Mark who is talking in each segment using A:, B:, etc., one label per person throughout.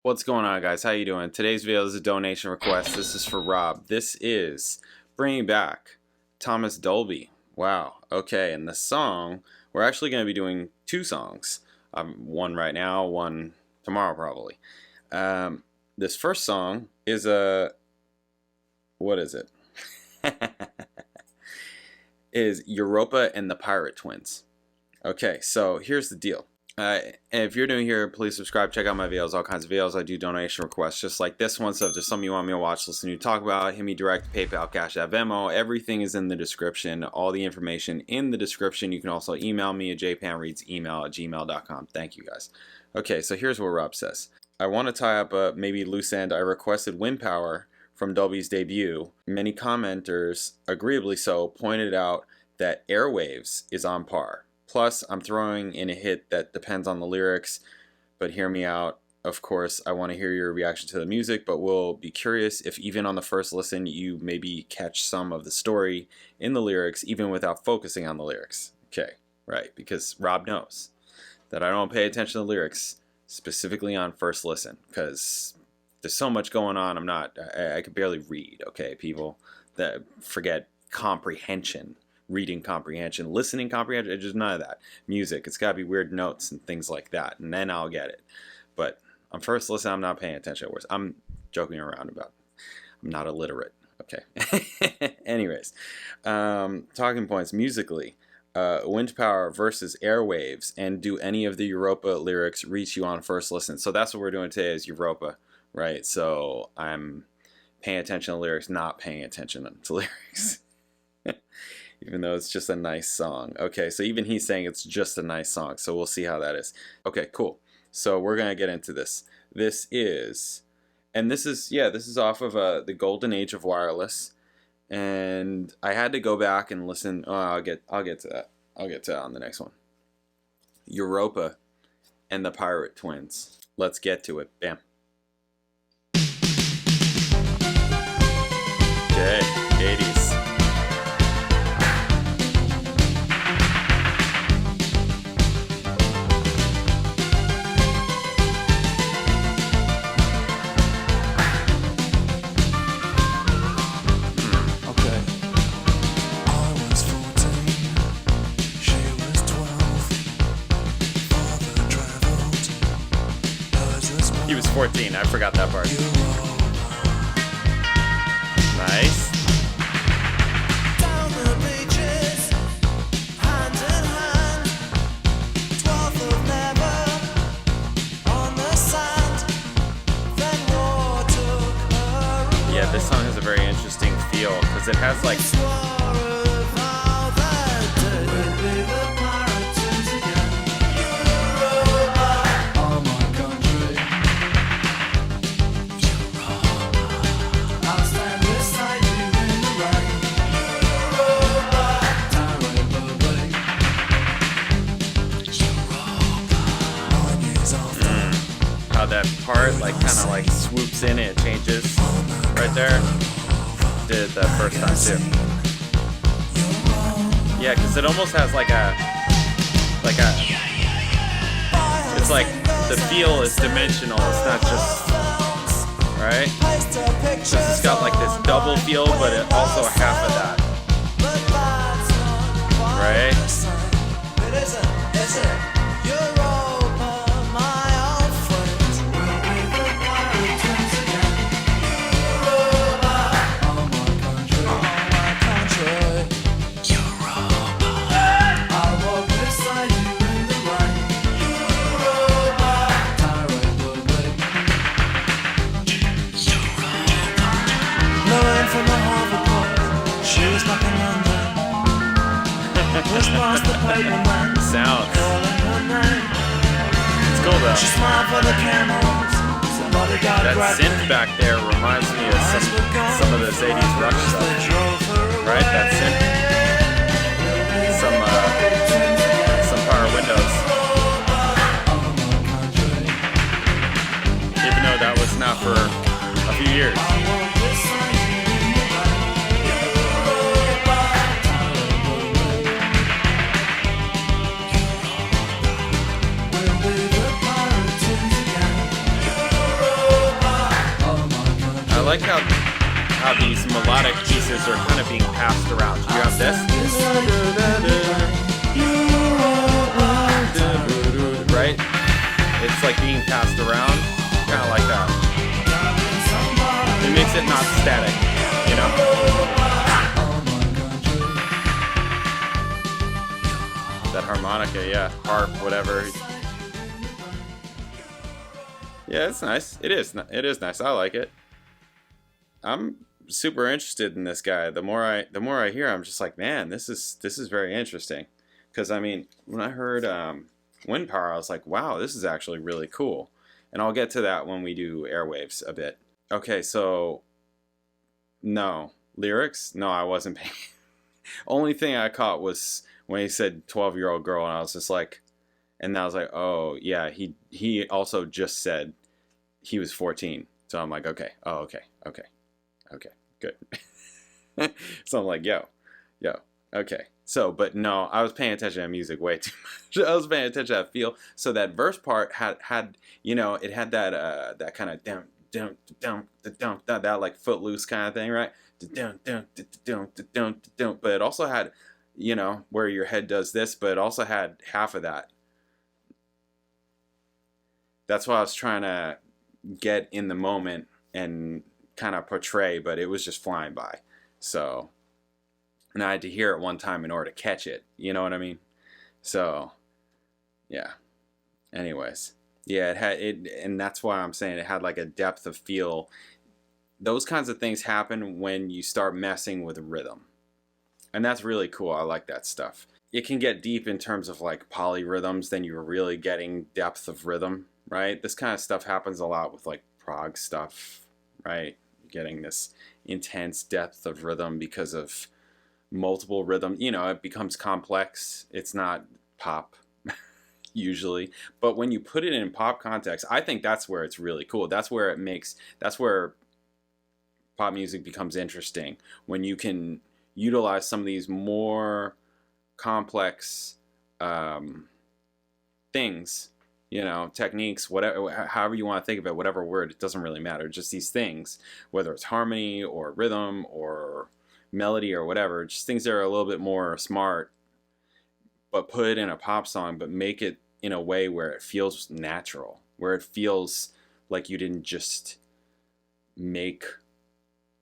A: What's going on, guys? How you doing? Today's video is a donation request. This is for Rob. This is bringing back Thomas Dolby. Wow. Okay, and the song, we're actually going to be doing two songs. One right now, one tomorrow probably. This first song is what is it? Is Europa and the Pirate Twins. Okay, so here's the deal. And if you're new here, please subscribe, check out my videos, all kinds of videos. I do donation requests just like this one. So if there's something you want me to watch, listen to, talk about, hit me direct, PayPal, Cash App, Venmo. Everything is in the description. All the information in the description. You can also email me at jpanreadsemail@gmail.com. Thank you, guys. Okay, so here's what Rob says. I want to tie up a maybe loose end. I requested Wind Power from Dolby's debut. Many commenters, agreeably so, pointed out that Airwaves is on par. Plus, I'm throwing in a hit that depends on the lyrics, but hear me out. Of course, I want to hear your reaction to the music, but we'll be curious if even on the first listen you maybe catch some of the story in the lyrics, even without focusing on the lyrics. Okay, right, because Rob knows that I don't pay attention to the lyrics, specifically on first listen, because there's so much going on. I could barely read, okay, people that forget comprehension. Reading comprehension, listening comprehension, just none of that. Music, it's got to be weird notes and things like that, and then I'll get it. But on first listen, I'm not paying attention to words. I'm joking around about it. I'm not illiterate. Okay. Anyways, talking points musically. Wind Power versus Airwaves, and do any of the Europa lyrics reach you on first listen? So that's what we're doing today is Europa, right? So I'm paying attention to lyrics, not paying attention to lyrics. Even though it's just a nice song. Okay, so even he's saying it's just a nice song, so we'll see how that is. Okay, cool. So we're gonna get into this. This is off of the golden age of wireless, and I had to go back and listen. Oh, I'll get to that. I'll get to that on the next one. Europa and the Pirate Twins. Let's get to it. Bam. Okay, 80s. He was 14, I forgot that part. Nice. Down the beaches, hand in hand, 12th of November, on the sand, then war took her. Yeah, this song has a very interesting feel, because it has like... How that part like kind of like swoops in and it changes right there. Did it that first time too. Yeah, because it almost has it's like the feel is dimensional. It's not just right. It's got like this double feel, but it also half of that. Right. Sounds. It's cool though. That synth back there reminds me of some of this 80s rock stuff. Right? That synth. Some power windows. Even though that was not for a few years. like how these melodic pieces are kind of being passed around. You have this, right? It's like being passed around, kind of like that. It makes it not static, you know? That harmonica, yeah, harp, whatever. Yeah, it's nice. It is nice. I like it. I'm super interested in this guy. The more I hear, I'm just like, man, this is very interesting. Because I mean, when I heard Wind Power, I was like, wow, this is actually really cool. And I'll get to that when we do Airwaves a bit. Okay, so no lyrics. No, I wasn't paying. Only thing I caught was when he said 12-year-old girl, and I was just like, and I was like, oh yeah, he also just said he was 14. So I'm like, okay, oh okay, good. So I'm like, yo, okay. So, but no, I was paying attention to music way too much. I was paying attention to that feel. So that verse part had you know, it had that kind of down, that like Footloose kind of thing, right? But it also had, you know, where your head does this, but it also had half of that. That's what I was trying to get in the moment and kind of portray, but it was just flying by. So, and I had to hear it one time in order to catch it. You know what I mean? So, yeah. Anyways, yeah, it had it, and that's why I'm saying it had like a depth of feel. Those kinds of things happen when you start messing with rhythm, and that's really cool. I like that stuff. It can get deep in terms of like polyrhythms, then you're really getting depth of rhythm, right? This kind of stuff happens a lot with like prog stuff, right? Getting this intense depth of rhythm because of multiple rhythm. You know, it becomes complex. It's not pop usually, but when you put it in pop context, I think that's where it's really cool. That's where pop music becomes interesting, when you can utilize some of these more complex things, you know, techniques, whatever, however you want to think of it, whatever word, it doesn't really matter. Just these things, whether it's harmony or rhythm or melody or whatever, just things that are a little bit more smart, but put it in a pop song, but make it in a way where it feels natural, where it feels like you didn't just make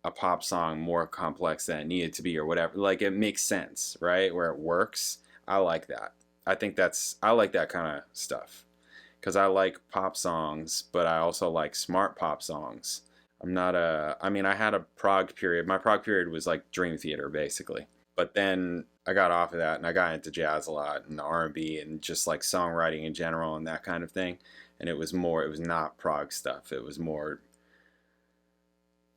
A: a pop song more complex than it needed to be or whatever. Like, it makes sense, right? Where it works. I like that. I like that kind of stuff. Because I like pop songs, but I also like smart pop songs. I mean, I had a prog period. My prog period was like Dream Theater, basically. But then I got off of that and I got into jazz a lot and R&B and just like songwriting in general and that kind of thing. And it was not prog stuff. It was more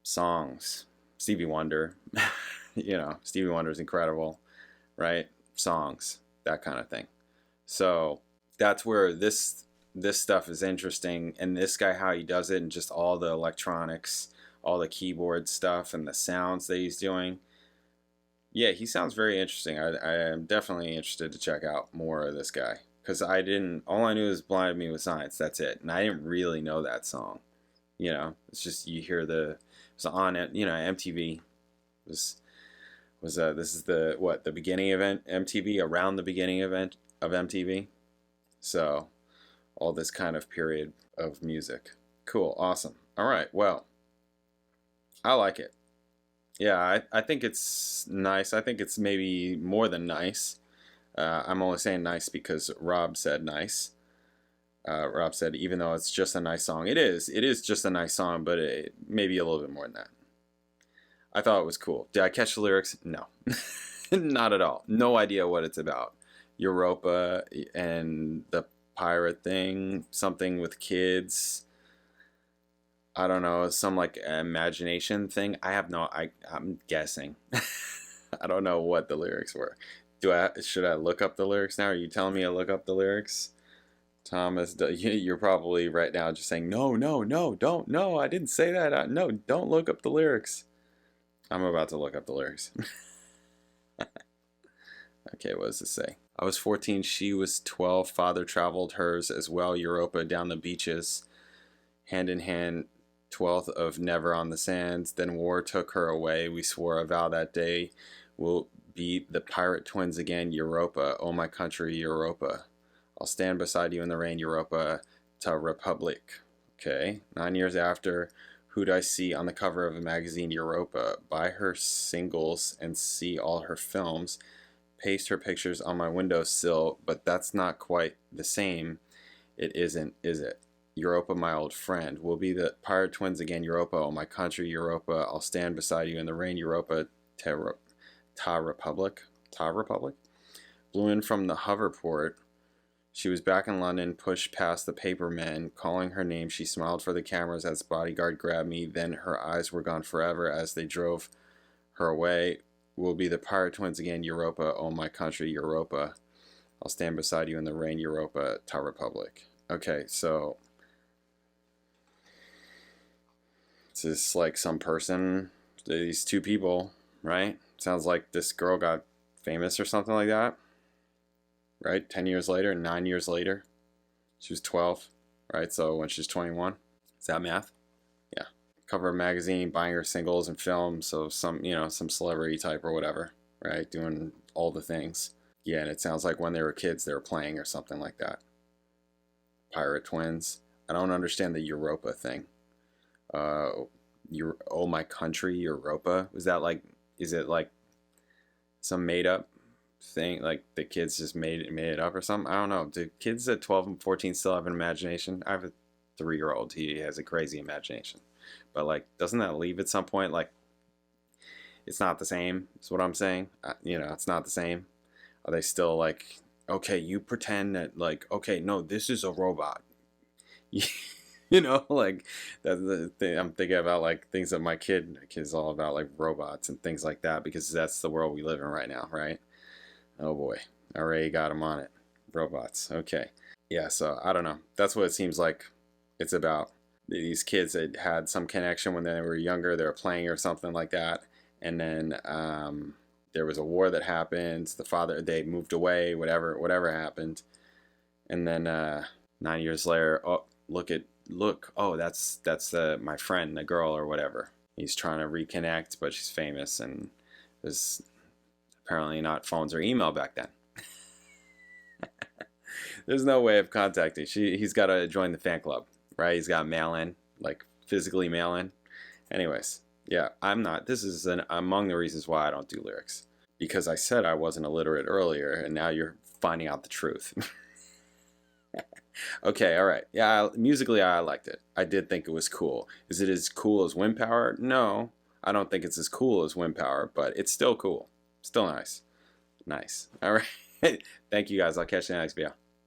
A: songs. Stevie Wonder, you know, Stevie Wonder is incredible, right? Songs, that kind of thing. So that's where this stuff is interesting, and this guy, how he does it, and just all the electronics, all the keyboard stuff and the sounds that he's doing. Yeah, he sounds very interesting. I am definitely interested to check out more of this guy, because all I knew was Blinded Me with Science. That's it. And I didn't really know that song. You know, it's just, you hear it was on it, you know, MTV this is the beginning of MTV, around the beginning of MTV. So all this kind of period of music. Cool, awesome. All right, well, I like it. Yeah, I think it's nice. I think it's maybe more than nice. I'm only saying nice because Rob said nice. Rob said, even though it's just a nice song, it is just a nice song, but it maybe a little bit more than that. I thought it was cool. Did I catch the lyrics? No. Not at all. No idea what it's about. Europa and the pirate thing, something with kids. I don't know, some like imagination thing. I'm guessing. I don't know what the lyrics were. Should I look up the lyrics now? Are you telling me to look up the lyrics? Thomas, you're probably right now just saying, no, don't, no, I didn't say that. No, don't look up the lyrics. I'm about to look up the lyrics. Okay, what does it say? I was 14, she was 12, father traveled hers as well, Europa down the beaches, hand in hand, 12th of Never on the Sands. Then war took her away. We swore a vow that day we'll be the pirate twins again. Europa, oh my country, Europa. I'll stand beside you in the rain, Europa. Ta Republic. Okay. 9 years after, who'd I see on the cover of a magazine, Europa? Buy her singles and see all her films. Paste her pictures on my windowsill, but that's not quite the same. It isn't, is it? Europa, my old friend. We'll be the pirate twins again, Europa. Oh, my country, Europa. I'll stand beside you in the rain, Europa. Ta Republic. Ta Republic? Blew in from the hoverport. She was back in London, pushed past the papermen. Calling her name, she smiled for the cameras as bodyguard grabbed me. Then her eyes were gone forever as they drove her away. We'll be the pirate twins again, Europa. Oh, my country, Europa. I'll stand beside you in the rain, Europa. Ta Republic. Okay, so it's just like some person, these two people, right? Sounds like this girl got famous or something like that, right? 10 years later, 9 years later, she was 12, right? So when she's 21, is that math? Yeah. Cover of a magazine, buying her singles and films, so some, you know, some celebrity type or whatever, right? Doing all the things. Yeah, and it sounds like when they were kids, they were playing or something like that. Pirate twins. I don't understand the Europa thing. Oh my country, Europa. Is that like, is it like some made up thing? Like the kids just made it up or something? I don't know. Do kids at 12 and 14 still have an imagination? I have a 3-year-old. He has a crazy imagination. But like, doesn't that leave at some point? Like, it's not the same. Is what I'm saying. You know, it's not the same. Are they still like, okay, you pretend that like, okay, no, this is a robot. You know, like that's the thing. I'm thinking about like things that my kid's all about, like robots and things like that, because that's the world we live in right now, right? Oh boy, I already got him on it. Robots. Okay. Yeah, so I don't know. That's what it seems like it's about. These kids that had some connection when they were younger, they were playing or something like that, and then there was a war that happened. They moved away, whatever happened, and then 9 years later, oh look, oh that's my friend, the girl or whatever. He's trying to reconnect, but she's famous, and there's apparently not phones or email back then. There's no way of contacting. He's got to join the fan club, right? He's got to mail in, like physically mail in. Anyways, yeah, I'm not. This is among the reasons why I don't do lyrics, because I said I wasn't illiterate earlier, and now you're finding out the truth. Okay, all right. Yeah, musically I liked it. I did think it was cool. Is it as cool as Wind Power? No, I don't think it's as cool as Wind Power, but it's still cool. Still nice. Nice. All right. Thank you guys. I'll catch you in the next video.